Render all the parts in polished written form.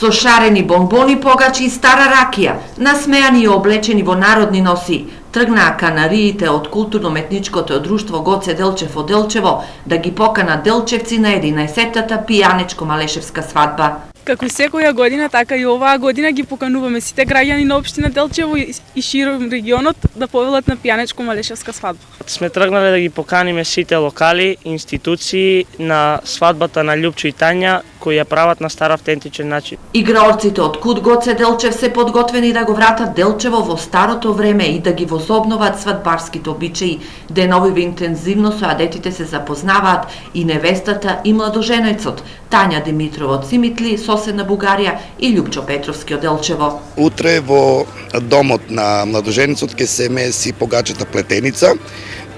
Со шарени бонбони, погачи и стара ракија, насмеани и облечени во народни носи, тргнаа канариите од културно-метничкото друштво Гоце Делчев од Делчево да ги поканат делчевци на 11-тата пијанечко-малешевска свадба. Како секоја година, така и оваа година ги покануваме сите граѓани на општина Делчево и широм регионот да повелат на пијанечко-малешевска свадба. Сме тргнале да ги поканиме сите локали, институции на свадбата на Љупчо и Тања, кои ја прават на стар автентичен начин. Играорците од КУД Гоце Делчев се подготвени да го вратат Делчево во старото време и да ги возобноват свадбарските обичаи. Деновиве интензивно со адетите се запознаваат и невестата и младоженецот Тања Димитрова од Симитли, соседна Бугарија, и Љупчо Петровски од Делчево. Утре во домот на младоженецот ќе се меси погачата плетеница.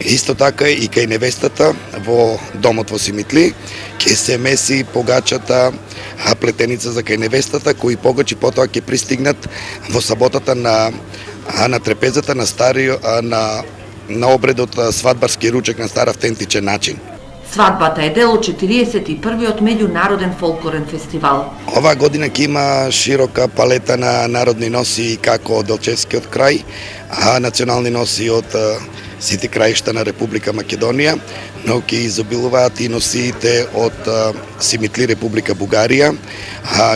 Исто така и кај невестата во домот во Симитли ќе се меси погачата плетеница за кај невестата, кои погачи потоа ќе пристигнат во саботата на трапезата на обредот свадбарски ручек на стар автентичен начин. Свадбата е дел од 41-иот меѓународен фолклорен фестивал. Оваа година ќе има широка палета на народни носи како од Делчевскиот крај, а национални носи од сите краишта на Република Македонија, но ќе изобилуваат и носиите од Симитли, Република Бугарија,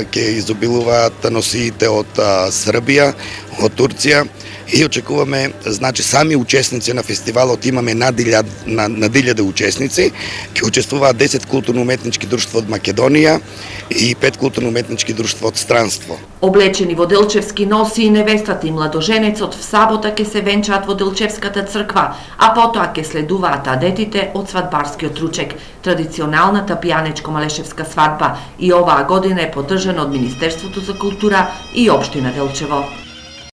ќе изобилуваат носиите од Србија, од Турција и очекуваме, значи сами учесници на фестивалот, имаме над 1000 учесници, ќе учествуваат 10 културно-уметнички друштва од Македонија и 5 културно-уметнички друштва од странство. Облечени во делчевски носи и невестата и младоженецот в сабота ќе се венчаат во Делчевската црква, а потоа ќе следуваат адетите од свадбарскиот ручек, традиционалната пијанечко-малешевска свадба, и оваа година е поддржана од Министерството за култура и општина Делчево.